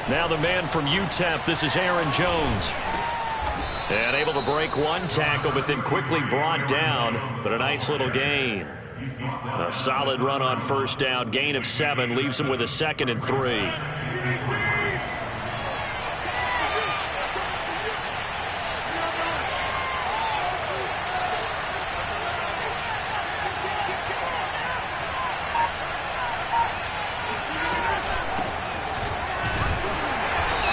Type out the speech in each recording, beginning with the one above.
Now the man from UTEP, this is Aaron Jones. And able to break one tackle, but then quickly brought down. But a nice little gain. A solid run on first down. Gain of 7 leaves him with a 2nd and 3.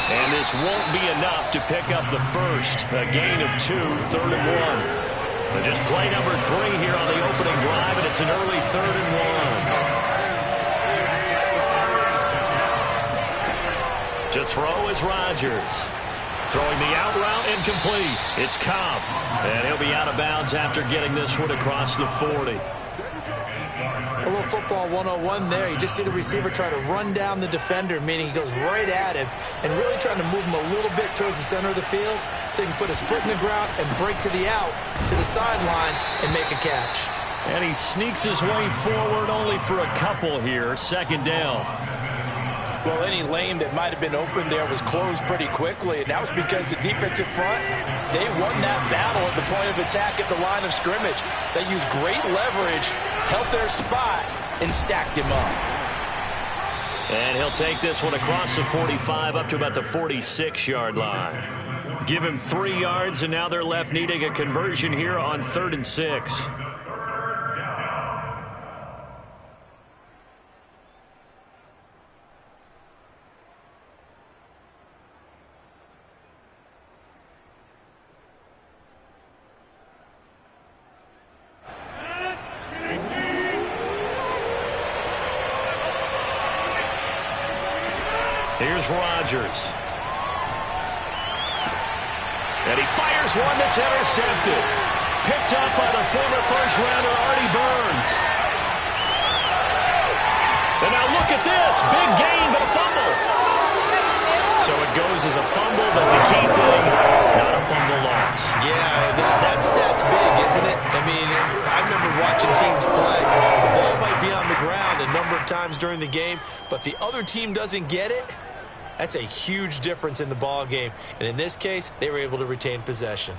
And this won't be enough to pick up the first. A gain of 2, 3rd and 1. Just play number 3 here on the opening drive, and it's an early 3rd and 1. To throw is Rodgers. Throwing the out route incomplete. It's Cobb. And he'll be out of bounds after getting this one across the 40. A little football 101 there. You just see the receiver try to run down the defender, meaning he goes right at him and really trying to move him a little bit towards the center of the field so he can put his foot in the ground and break to the out, to the sideline, and make a catch. And he sneaks his way forward only for a couple here. 2nd down. Well, any lane that might have been open there was closed pretty quickly, and that was because the defensive front, they won that battle at the point of attack at the line of scrimmage. They used great leverage, held their spot, and stacked him up. And he'll take this one across the 45 up to about the 46-yard line. Give him 3 yards, and now they're left needing a conversion here on 3rd and 6. Here's Rodgers. And he fires one that's intercepted. Picked up by the former first-rounder Artie Burns. And now look at this. Big gain, but a fumble. So it goes as a fumble, but the key thing, not a fumble loss. Yeah, that stat's big, isn't it? I mean, I remember watching teams play. The ball might be on the ground a number of times during the game, but the other team doesn't get it. That's a huge difference in the ball game. And in this case, they were able to retain possession.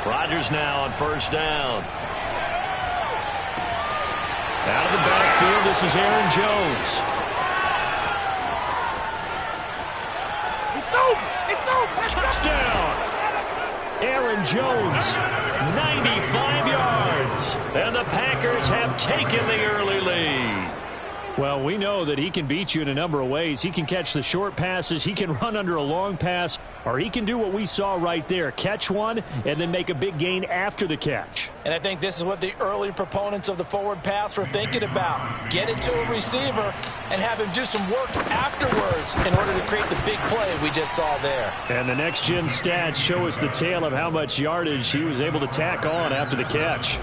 Rodgers now on first down. Out of the backfield, this is Aaron Jones. Touchdown! Aaron Jones, 95 yards. And the Packers have taken the early lead. Well, we know that he can beat you in a number of ways. He can catch the short passes, he can run under a long pass, or he can do what we saw right there, catch one and then make a big gain after the catch. And I think this is what the early proponents of the forward pass were thinking about. Get it to a receiver and have him do some work afterwards in order to create the big play we just saw there. And the next-gen stats show us the tale of how much yardage he was able to tack on after the catch.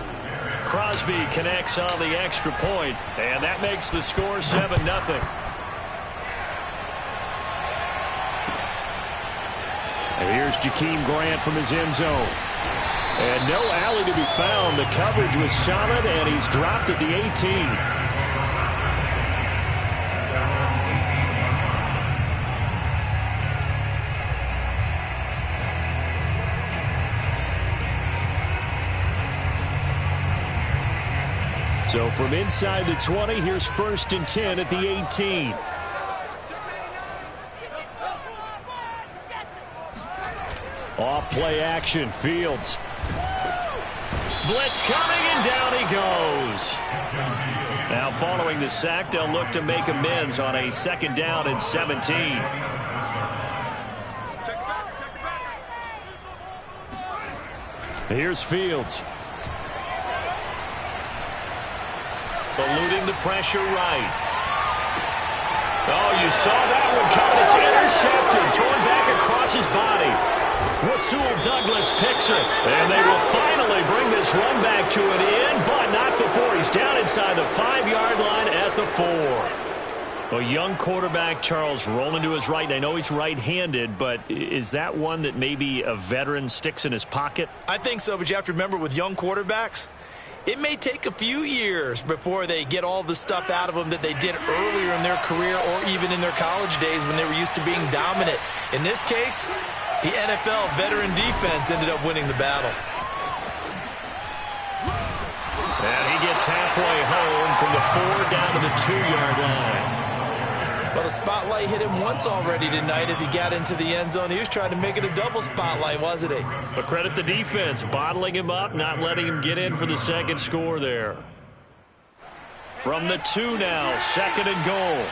Crosby connects on the extra point, and that makes the score 7-0. And here's Jakeem Grant from his end zone. And no alley to be found. The coverage was solid, and he's dropped at the 18. So from inside the 20, here's 1st and 10 at the 18. Off play action, Fields. Blitz coming, and down he goes. Now following the sack, they'll look to make amends on a 2nd down and 17. Here's Fields. Eluding the pressure right. Oh, you saw that one coming. It's intercepted. Thrown back across his body. Rasul Douglas picks it. And they will finally bring this run back to an end, but not before he's down inside the 5-yard line at the 4. A young quarterback, Charles, rolling to his right. And I know he's right-handed, but is that one that maybe a veteran sticks in his pocket? I think so, but you have to remember with young quarterbacks, it may take a few years before they get all the stuff out of them that they did earlier in their career or even in their college days when they were used to being dominant. In this case, the NFL veteran defense ended up winning the battle. And he gets halfway home from the 4 down to the 2-yard line. But a spotlight hit him once already tonight as he got into the end zone. He was trying to make it a double spotlight, wasn't he? But credit the defense, bottling him up, not letting him get in for the second score there. From the 2 now, 2nd and goal.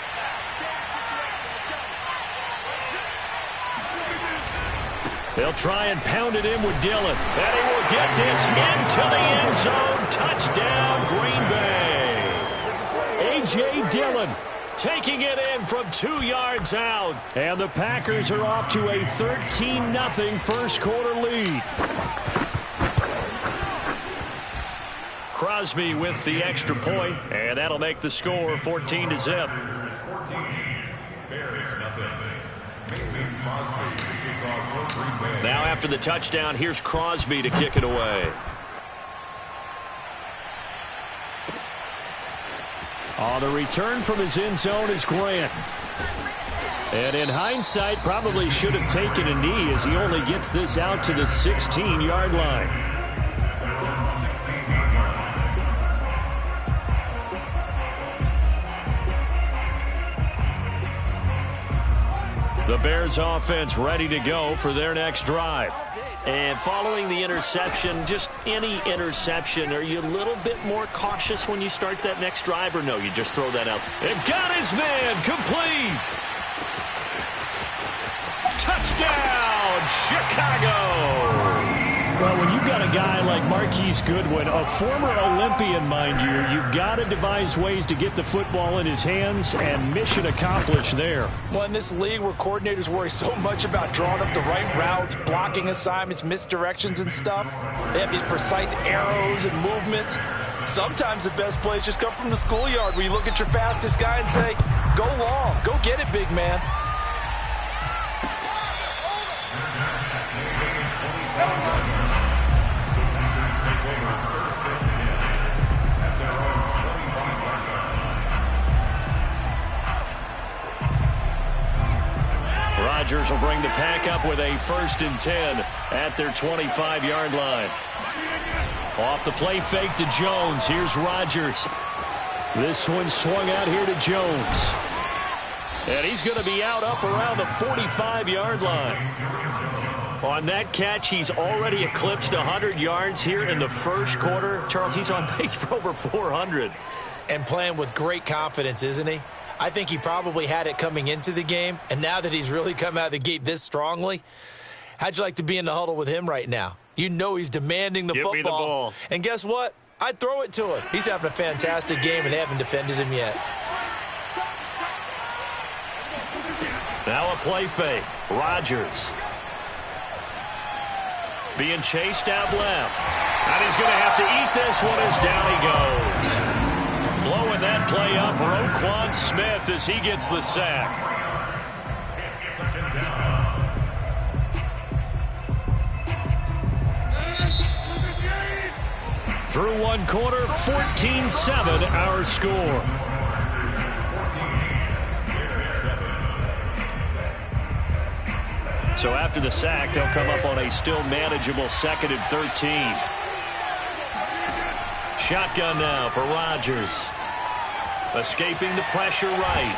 They'll try and pound it in with Dillon. And he will get this into the end zone. Touchdown, Green Bay. A.J. Dillon taking it in from 2 yards out. And the Packers are off to a 13-0 first quarter lead. Crosby with the extra point, and that'll make the score 14-0. Now after the touchdown, here's Crosby to kick it away. On the return from his end zone is Grant. And in hindsight, probably should have taken a knee as he only gets this out to the 16-yard line. The Bears offense ready to go for their next drive. And following the interception, just any interception, are you a little bit more cautious when you start that next drive, or no, you just throw that out? And got his man, complete. Touchdown, Chicago. Well, when you've got a guy like Marquise Goodwin, a former Olympian, mind you, you've got to devise ways to get the football in his hands, and mission accomplished there. Well, in this league where coordinators worry so much about drawing up the right routes, blocking assignments, misdirections and stuff, they have these precise arrows and movements. Sometimes the best plays just come from the schoolyard where you look at your fastest guy and say, go long, go get it, big man. Rodgers will bring the Pack up with a 1st and 10 at their 25-yard line. Off the play fake to Jones. Here's Rodgers. This one swung out here to Jones. And he's going to be out up around the 45-yard line. On that catch, he's already eclipsed 100 yards here in the first quarter. Charles, he's on pace for over 400. And playing with great confidence, isn't he? I think he probably had it coming into the game, and now that he's really come out of the gate this strongly, how'd you like to be in the huddle with him right now? You know he's demanding the football. Give me the ball. And guess what? I'd throw it to him. He's having a fantastic game, and they haven't defended him yet. Now a play fake. Rodgers. Being chased out left. And he's going to have to eat this one as down he goes. Blowing that play up, Roquan Smith, as he gets the sack. Through one quarter, 14-7 our score. So after the sack, they'll come up on a still manageable 2nd and 13. Shotgun now for Rodgers. Escaping the pressure right.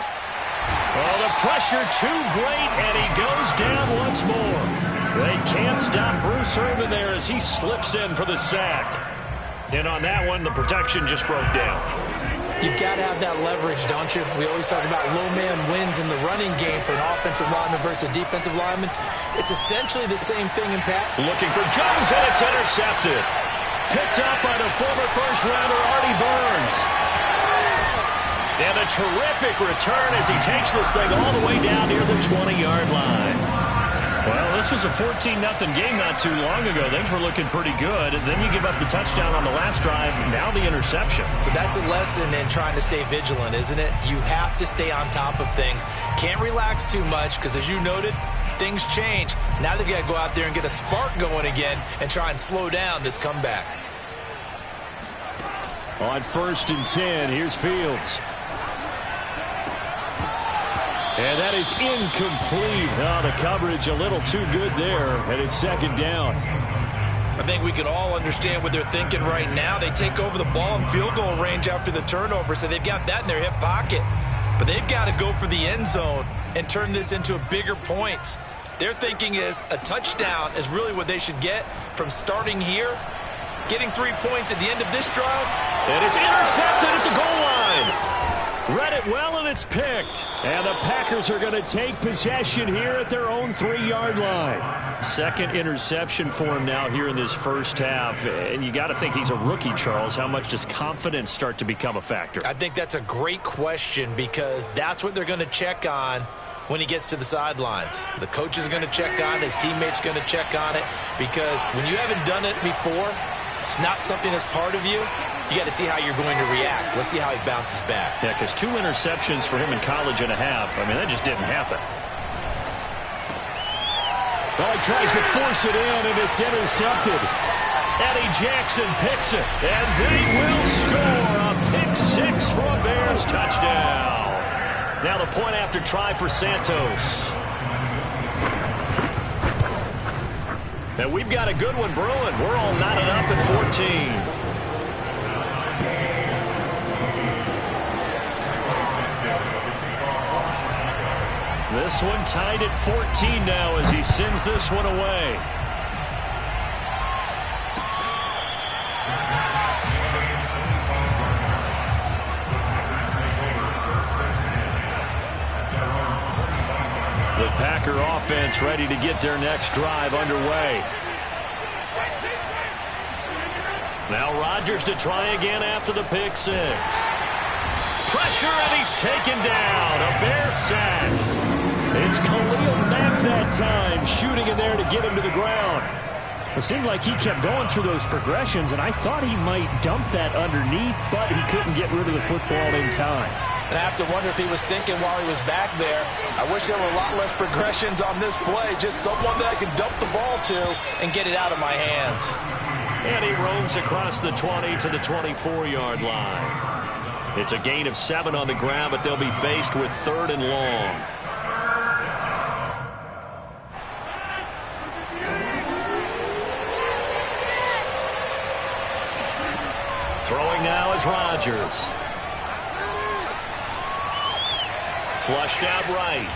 Oh, the pressure too great, and he goes down once more. They can't stop Bruce Irvin there as he slips in for the sack. And on that one, the protection just broke down. You've got to have that leverage, don't you? We always talk about low man wins in the running game for an offensive lineman versus a defensive lineman. It's essentially the same thing in Pat. Looking for Jones, and it's intercepted. Picked up by the former first-rounder Artie Burns. And a terrific return as he takes this thing all the way down near the 20-yard line. Well, this was a 14-0 game not too long ago. Things were looking pretty good. And then you give up the touchdown on the last drive. Now the interception. So that's a lesson in trying to stay vigilant, isn't it? You have to stay on top of things. Can't relax too much because, as you noted, things change. Now they've got to go out there and get a spark going again and try and slow down this comeback. On 1st and 10, here's Fields. And that is incomplete. Oh, the coverage a little too good there, and it's 2nd down. I think we can all understand what they're thinking right now. They take over the ball in field goal range after the turnover, so they've got that in their hip pocket. But they've got to go for the end zone and turn this into bigger points. Their thinking is a touchdown is really what they should get from starting here, getting 3 points at the end of this drive. And it's intercepted at the goal line. Read it well, and it's picked. And the Packers are going to take possession here at their own 3-yard line. 2nd interception for him now here in this first half. And you got to think he's a rookie, Charles. How much does confidence start to become a factor? I think that's a great question because that's what they're going to check on when he gets to the sidelines. The coach is going to check on it. His teammates going to check on it because when you haven't done it before, it's not something that's part of you. You got to see how you're going to react. Let's see how he bounces back. Yeah, because 2 interceptions for him in college and a half. I mean, that just didn't happen. Well, he tries to force it in, and it's intercepted. Eddie Jackson picks it, and they will score a pick 6 for a Bears touchdown. Now the point after try for Santos. And we've got a good one brewing. We're all knotted up at 14. This one tied at 14 now as he sends this one away. The Packer offense ready to get their next drive underway. Now Rodgers to try again after the pick 6. Pressure, and he's taken down. A Bear sack. It's Khalil Mack that time, shooting in there to get him to the ground. It seemed like he kept going through those progressions, and I thought he might dump that underneath, but he couldn't get rid of the football in time. And I have to wonder if he was thinking while he was back there, I wish there were a lot less progressions on this play, just someone that I could dump the ball to and get it out of my hands. And he roams across the 20 to the 24-yard line. It's a gain of 7 on the ground, but they'll be faced with 3rd and long. Throwing now is Rodgers. Flushed out right.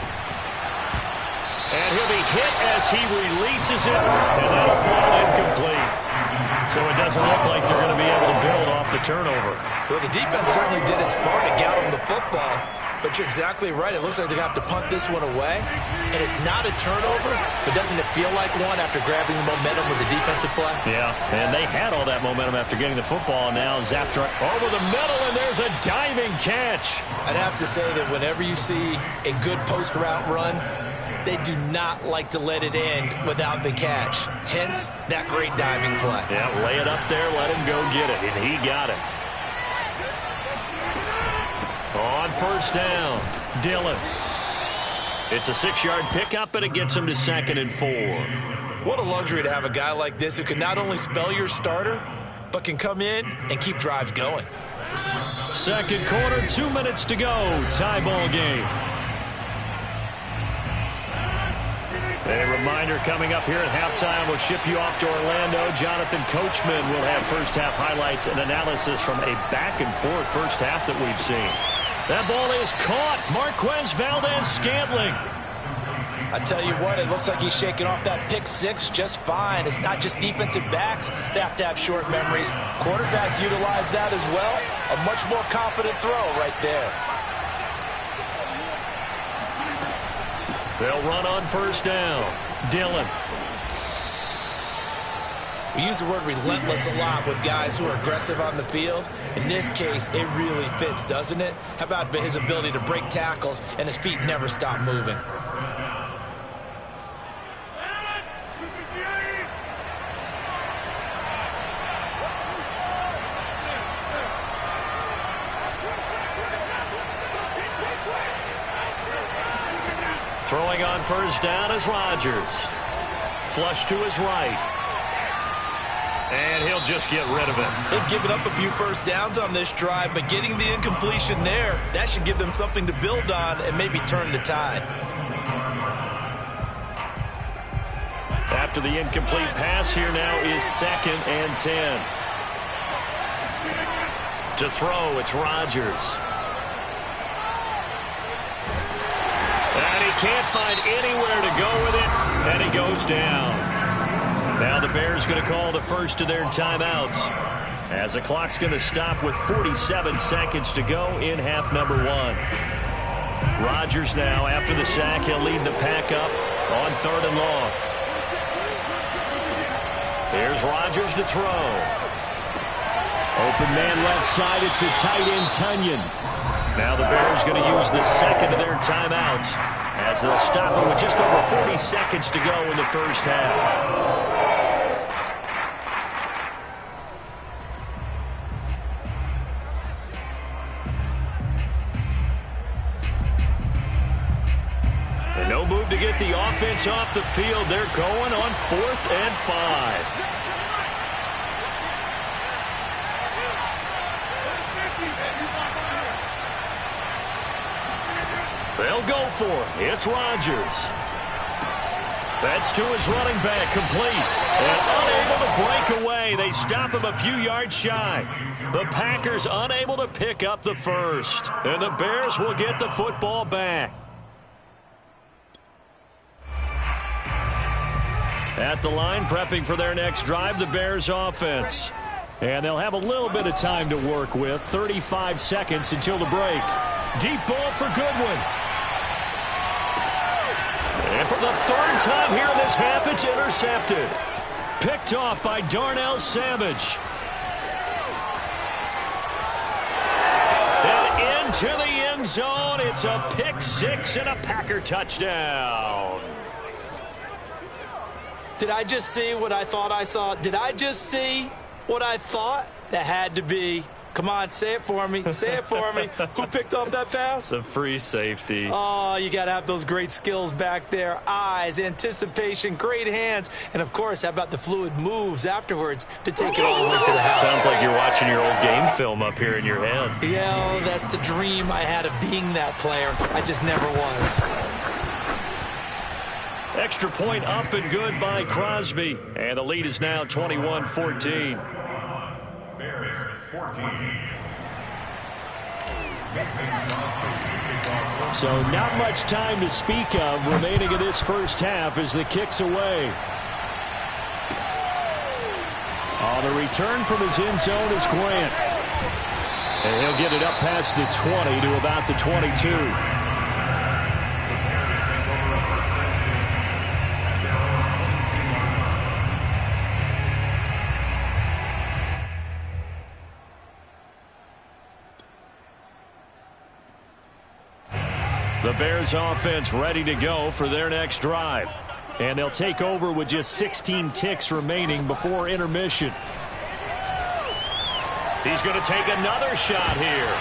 And he'll be hit as he releases it, and that'll fall incomplete. So it doesn't look like they're going to be able to build off the turnover. Well, the defense certainly did its part to get him the football. But you're exactly right. It looks like they're going to have to punt this one away. And it's not a turnover, but doesn't it feel like one after grabbing the momentum with the defensive play? Yeah, and they had all that momentum after getting the football. Now zapped right over the middle, and there's a diving catch. I'd have to say that whenever you see a good post route run, they do not like to let it end without the catch. Hence, that great diving play. Yeah, lay it up there, let him go get it, and he got it. On 1st down, Dillon. It's a 6-yard pickup, and it gets him to 2nd and 4. What a luxury to have a guy like this who can not only spell your starter, but can come in and keep drives going. 2nd quarter, 2 minutes to go. Tie ball game. A reminder coming up here at halftime, we'll ship you off to Orlando. Jonathan Coachman will have first half highlights and analysis from a back-and-forth first half that we've seen. That ball is caught. Marquez Valdez-Scantling. I tell you what, it looks like he's shaking off that pick 6 just fine. It's not just defensive backs that have to have short memories. Quarterbacks utilize that as well. A much more confident throw right there. They'll run on 1st down. Dillon. We use the word relentless a lot with guys who are aggressive on the field. In this case, it really fits, doesn't it? How about his ability to break tackles and his feet never stop moving? Throwing on first down is Rodgers. Flush to his right. And he'll just get rid of it. They've given up a few first downs on this drive, but getting the incompletion there, that should give them something to build on and maybe turn the tide. After the incomplete pass, here now is 2nd and 10. To throw, it's Rodgers. And he can't find anywhere to go with it, and he goes down. Now the Bears going to call the first of their timeouts as the clock's going to stop with 47 seconds to go in half number 1. Rodgers now, after the sack, he'll lead the pack up on 3rd and long. Here's Rodgers to throw. Open man left side, it's the tight end Tunyon. Now the Bears going to use the second of their timeouts as they'll stop it with just over 40 seconds to go in the first half. And no move to get the offense off the field. They're going on 4th and 5. They'll go for it. It's Rodgers. That's to his running back, complete. And unable to break away. They stop him a few yards shy. The Packers unable to pick up the first. And the Bears will get the football back. At the line, prepping for their next drive, the Bears offense. And they'll have a little bit of time to work with. 35 seconds until the break. Deep ball for Goodwin. And for the 3rd time here in this half, it's intercepted. Picked off by Darnell Savage. And into the end zone. It's a pick 6 and a Packer touchdown. Did I just see what I thought I saw? Did I just see what I thought? That had to be. Come on, say it for me. Say it for me. Who picked up that pass? The free safety. Oh, you got to have those great skills back there. Eyes, anticipation, great hands. And, of course, how about the fluid moves afterwards to take it all the way to the house? Sounds like you're watching your old game film up here in your head. Yeah, oh, that's the dream I had of being that player. I just never was. Extra point up and good by Crosby. And the lead is now 21-14. Bears 14. So not much time to speak of remaining in this first half as the kick's away. On the return from his end zone is Grant. And he'll get it up past the 20 to about the 22. The Bears offense ready to go for their next drive. And they'll take over with just 16 ticks remaining before intermission. He's going to take another shot here.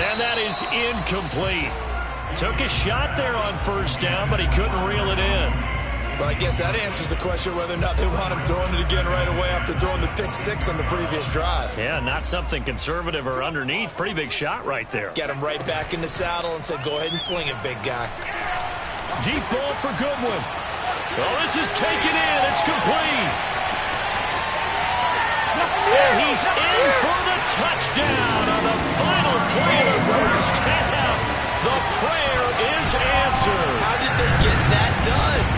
And that is incomplete. Took a shot there on first down, but he couldn't reel it in. But I guess that answers the question whether or not they want him throwing it again right away after throwing the pick 6 on the previous drive. Yeah, not something conservative or underneath. Pretty big shot right there. Got him right back in the saddle and said, go ahead and sling it, big guy. Deep ball for Goodwin. Well, this is taken in. It's complete. And he's in for the touchdown on the final play of the first half. The prayer is answered. How did they get that done?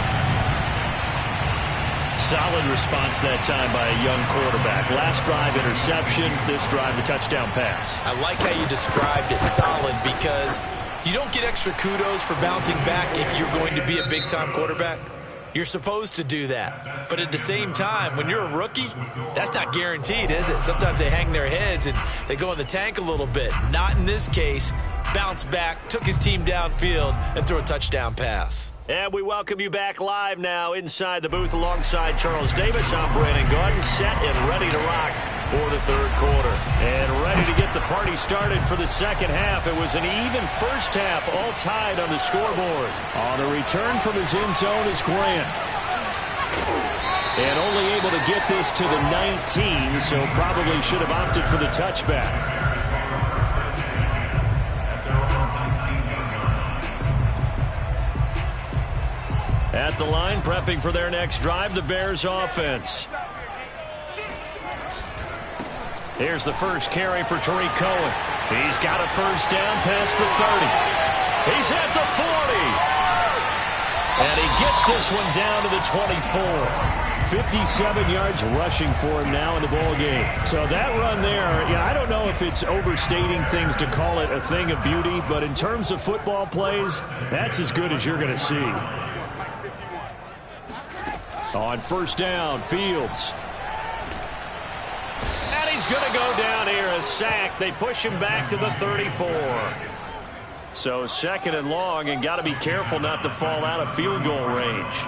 Solid response that time by a young quarterback. Last drive, interception. This drive, the touchdown pass. I like how you described it, solid, because you don't get extra kudos for bouncing back if you're going to be a big-time quarterback. You're supposed to do that. But at the same time, when you're a rookie, that's not guaranteed, is it? Sometimes they hang their heads and they go in the tank a little bit. Not in this case. Bounce back, took his team downfield, and threw a touchdown pass. And we welcome you back live now inside the booth alongside Charles Davis. I'm Brandon Gordon, set and ready to rock for the third quarter. And ready to get the party started for the second half. It was an even first half, all tied on the scoreboard. On the return from his end zone is Grant. And only able to get this to the 19, so probably should have opted for the touchback. At the line, prepping for their next drive, the Bears offense. Here's the first carry for Tariq Cohen. He's got a first down past the 30. He's at the 40. And he gets this one down to the 24. 57 yards rushing for him now in the ball game. So that run there, yeah, I don't know if it's overstating things to call it a thing of beauty, but in terms of football plays, that's as good as you're going to see. On first down, Fields. And he's going to go down here, a sack. They push him back to the 34. So second and long, and got to be careful not to fall out of field goal range.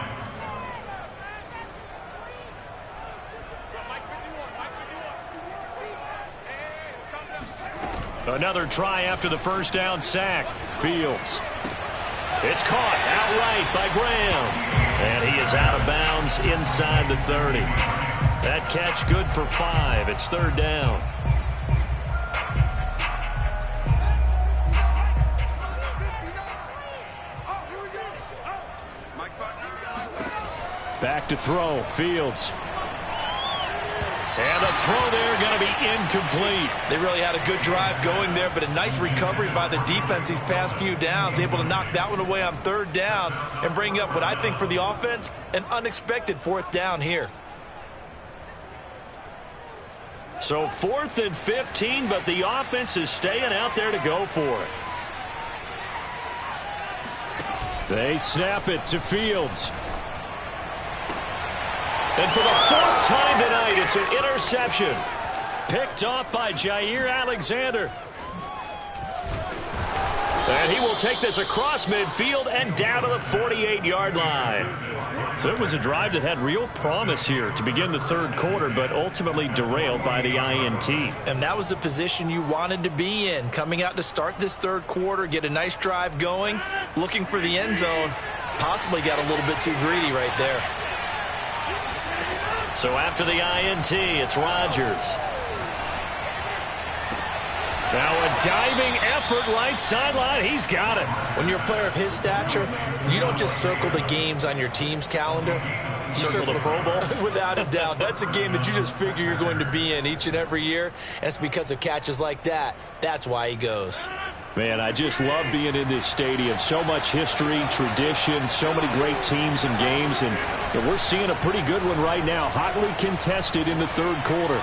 Another try after the first down sack. Fields. It's caught outright by Graham. And he is out of bounds inside the 30. That catch good for 5. It's third down. Back to throw. Fields. And the throw there going to be incomplete. They really had a good drive going there, but a nice recovery by the defense these past few downs, able to knock that one away on third down and bring up what I think for the offense, an unexpected fourth down here. So 4th and 15, but the offense is staying out there to go for it. They snap it to Fields. And for the 4th time tonight, it's an interception. Picked off by Jair Alexander. And he will take this across midfield and down to the 48-yard line. So it was a drive that had real promise here to begin the third quarter, but ultimately derailed by the INT. And that was the position you wanted to be in, coming out to start this third quarter, get a nice drive going, looking for the end zone. Possibly got a little bit too greedy right there. So after the INT, it's Rodgers. Now a diving effort right sideline. He's got it. When you're a player of his stature, you don't just circle the games on your team's calendar. You Circle the Pro Bowl? Without a doubt. That's a game that you just figure you're going to be in each and every year. And it's because of catches like that. That's why he goes. Man, I just love being in this stadium. So much history, tradition, so many great teams and games. And we're seeing a pretty good one right now. Hotly contested in the third quarter.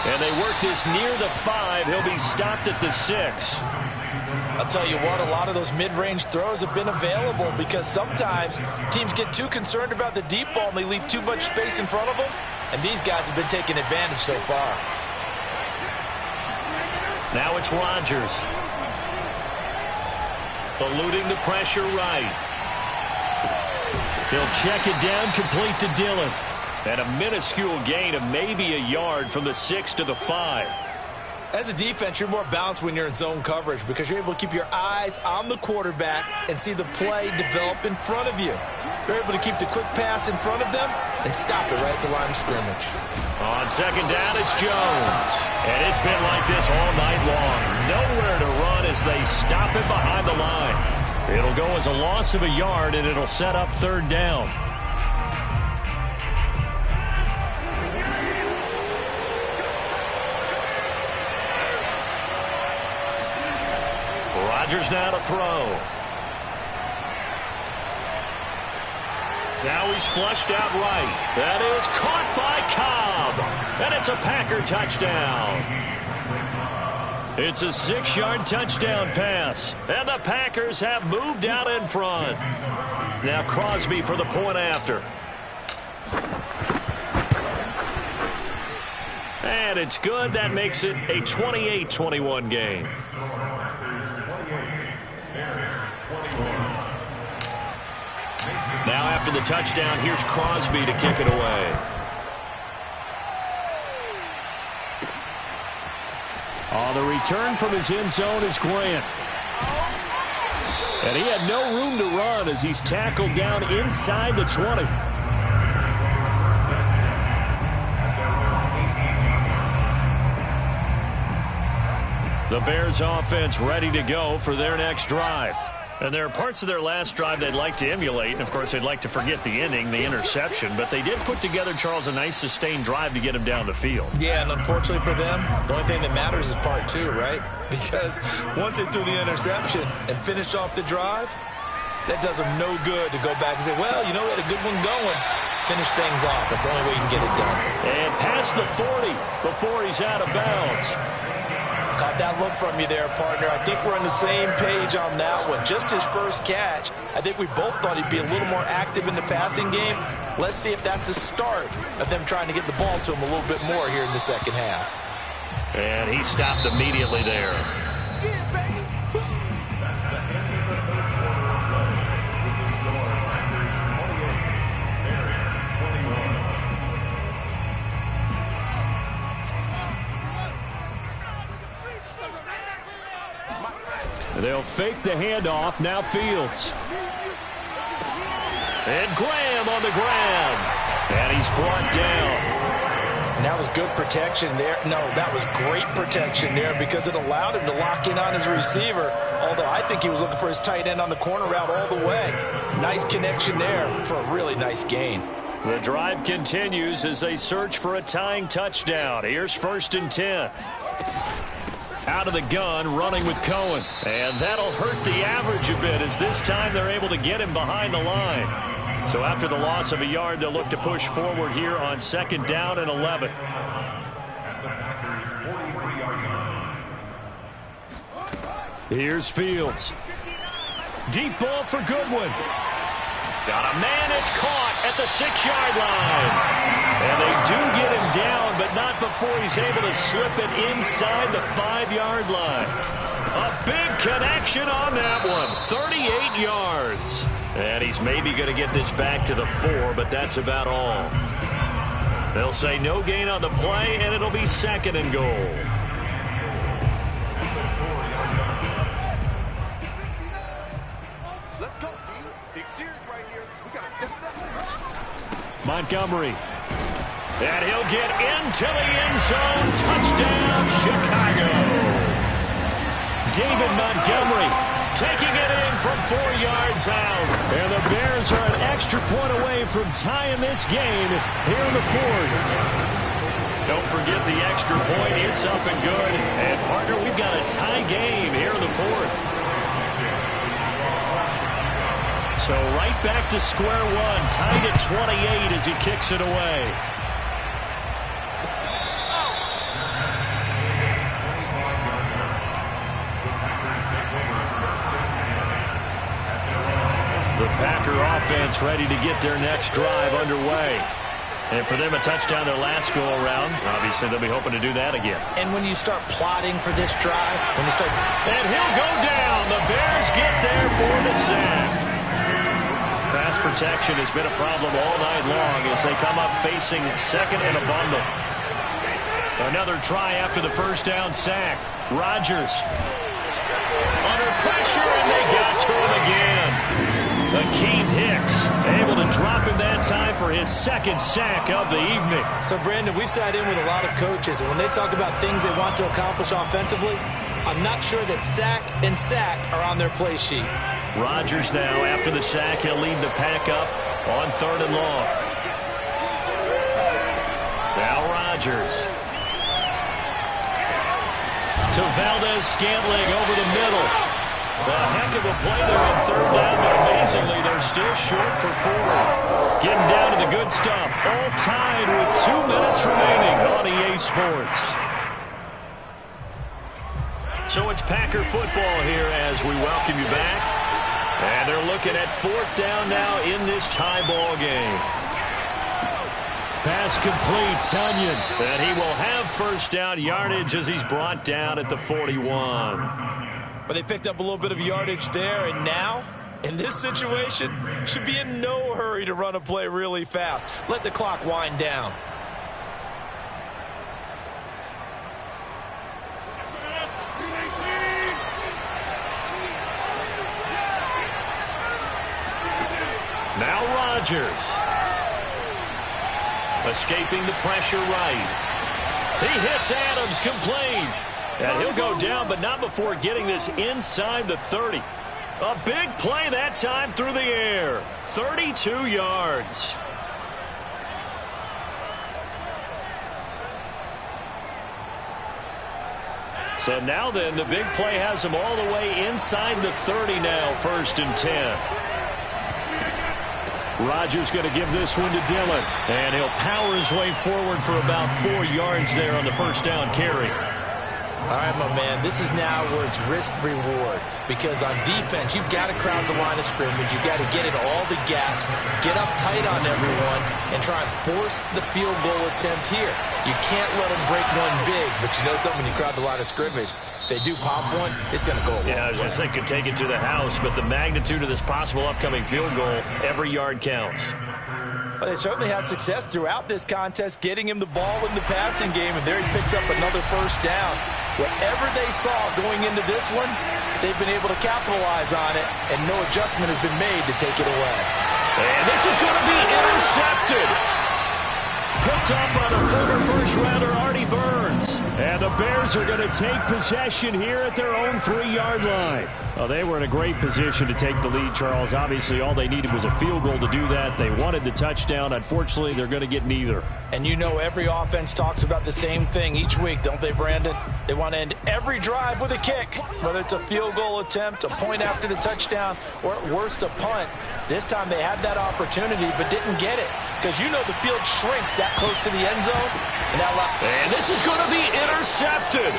And they work this near the 5. He'll be stopped at the 6. I'll tell you what, a lot of those mid-range throws have been available because sometimes teams get too concerned about the deep ball and they leave too much space in front of them. And these guys have been taking advantage so far. Now it's Rodgers. Eluding the pressure right. He'll check it down, complete to Dillon. And a minuscule gain of maybe a yard from the 6 to the 5. As a defense, you're more balanced when you're in zone coverage because you're able to keep your eyes on the quarterback and see the play develop in front of you. You're able to keep the quick pass in front of them and stop it right at the line of scrimmage. On second down, it's Jones. And it's been like this all night long. Nowhere to run as they stop him behind the line. It'll go as a loss of a yard, and it'll set up third down. Rodgers now to throw. Now he's flushed out right. That is caught by Cobb. And it's a Packer touchdown. It's a 6-yard touchdown pass. And the Packers have moved out in front. Now Crosby for the point after. And it's good. That makes it a 28-21 game. Now after the touchdown, here's Crosby to kick it away. On the return from his end zone is Grant. And he had no room to run as he's tackled down inside the 20. The Bears offense ready to go for their next drive. And there are parts of their last drive they'd like to emulate. And, of course, they'd like to forget the ending, the interception. But they did put together, Charles, a nice sustained drive to get him down the field. Yeah, and unfortunately for them, the only thing that matters is part two, right? Because once they threw the interception and finished off the drive, that does them no good to go back and say, well, you know, we had a good one going. Finish things off. That's the only way you can get it done. And past the 40 before he's out of bounds. Caught that look from you there, partner. I think we're on the same page on that one. Just his first catch. I think we both thought he'd be a little more active in the passing game. Let's see if that's the start of them trying to get the ball to him a little bit more here in the second half. And he stopped immediately there. That's the end of the third quarter of play. With the score, Packers 28, Bears 21. They'll fake the handoff. Now Fields. And Graham on the ground. And he's brought down. And that was good protection there. No, that was great protection there because it allowed him to lock in on his receiver. Although I think he was looking for his tight end on the corner route all the way. Nice connection there for a really nice gain. The drive continues as they search for a tying touchdown. Here's 1st and 10. Out of the gun, running with Cohen. And that'll hurt the average a bit as this time they're able to get him behind the line. So after the loss of a yard, they'll look to push forward here on 2nd down and 11. At the Packers 43-yard line. Here's Fields. Deep ball for Goodwin. Got a man, it's caught at the 6-yard line. And they do get him down, but not before he's able to slip it inside the 5-yard line. A big connection on that one. 38 yards. And he's maybe going to get this back to the 4, but that's about all. They'll say no gain on the play, and it'll be 2nd and goal. Let's go, D. Big series right here. We got to step it up. Montgomery. And he'll get into the end zone. Touchdown, Chicago. David Montgomery taking it in from 4 yards out. And the Bears are an extra point away from tying this game here in the 4th. Don't forget the extra point. It's up and good. And, partner, we've got a tie game here in the 4th. So right back to square one. Tied at 28 as he kicks it away. The Packer offense ready to get their next drive underway. And for them, a touchdown their last go-around. Obviously, they'll be hoping to do that again. And when you start plotting for this drive, when you start... And he'll go down. The Bears get there for the sack. Pass protection has been a problem all night long as they come up facing 2nd and a bundle. Another try after the 1st down sack. Rodgers under pressure, and they got to him again. Akeem Hicks able to drop him that time for his 2nd sack of the evening. So, Brandon, we sat in with a lot of coaches, and when they talk about things they want to accomplish offensively, I'm not sure that sack and sack are on their play sheet. Rodgers now, after the sack, he'll lead the pack up on 3rd and long. Now Rodgers. To Valdez-Scantling over the middle. A heck of a play there on 3rd down, but amazingly, they're still short for 4th. Getting down to the good stuff. All tied with 2 minutes remaining on EA Sports. So it's Packer football here as we welcome you back. And they're looking at 4th down now in this tie ball game. Pass complete, Tunyon. And he will have 1st down yardage as he's brought down at the 41. But they picked up a little bit of yardage there, and now In this situation, should be in no hurry to run a play really fast. Let the clock wind down. Now Rodgers. Escaping the pressure right. He hits Adams complete. And he'll go down, but not before getting this inside the 30. A big play that time through the air. 32 yards. So now then, the big play has him all the way inside the 30 now, 1st and 10. Rodgers going to give this one to Dillon. And he'll power his way forward for about 4 yards there on the first down carry. All right, my man, this is now where it's risk-reward. Because on defense, you've got to crowd the line of scrimmage. You've got to get into all the gaps, get up tight on everyone, and try and force the field goal attempt here. You can't let them break one big, but you know something, when you crowd the line of scrimmage, if they do pop one, it's going to go away. Yeah, I was going to say, could take it to the house, but the magnitude of this possible upcoming field goal, every yard counts. Well, they certainly had success throughout this contest, getting him the ball in the passing game, and there he picks up another first down. Whatever they saw going into this one, they've been able to capitalize on it, and no adjustment has been made to take it away. And this is going to be intercepted. Picked up on a former first-rounder, Artie Burns. And the Bears are going to take possession here at their own 3-yard line. Well, they were in a great position to take the lead, Charles. Obviously, all they needed was a field goal to do that. They wanted the touchdown. Unfortunately, they're going to get neither. And you know every offense talks about the same thing each week, don't they, Brandon? They want to end every drive with a kick, whether it's a field goal attempt, a point after the touchdown, or at worst a punt. This time they had that opportunity but didn't get it, because you know the field shrinks that close to the end zone. And this is going to be intercepted.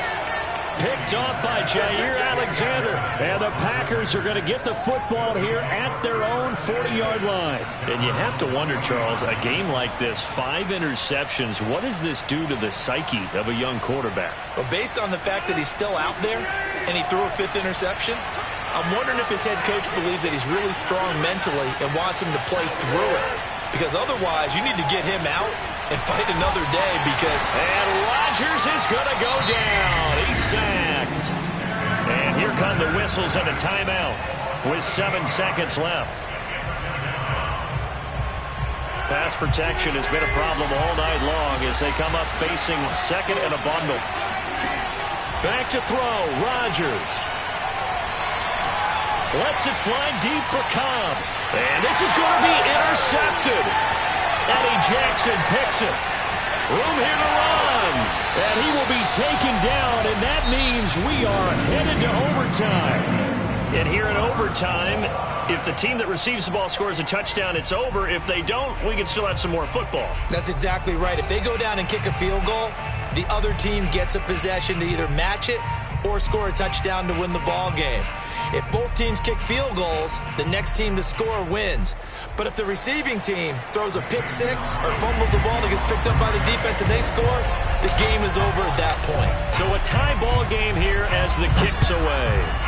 Picked off by Jair Alexander. And the Packers are going to get the football here at their own 40-yard line. And you have to wonder, Charles, a game like this, 5 interceptions, what does this do to the psyche of a young quarterback? Well, based on the fact that he's still out there and he threw a 5th interception, I'm wondering if his head coach believes that he's really strong mentally and wants him to play through it. Because otherwise, you need to get him out and fight another day because... And Rodgers is going to go down. He's sacked. And here come the whistles and a timeout with 7 seconds left. Pass protection has been a problem all night long as they come up facing second and a bundle. Back to throw, Rodgers. Lets it fly deep for Cobb. And this is going to be intercepted. Eddie Jackson picks it. Room here to run. And he will be taken down, and that means we are headed to overtime. And here in overtime, if the team that receives the ball scores a touchdown, it's over. If they don't, we can still have some more football. That's exactly right. If they go down and kick a field goal, the other team gets a possession to either match it or score a touchdown to win the ball game. If both teams kick field goals, the next team to score wins. But if the receiving team throws a pick six or fumbles the ball and gets picked up by the defense and they score, the game is over at that point. So a tie ball game here as the kick's away.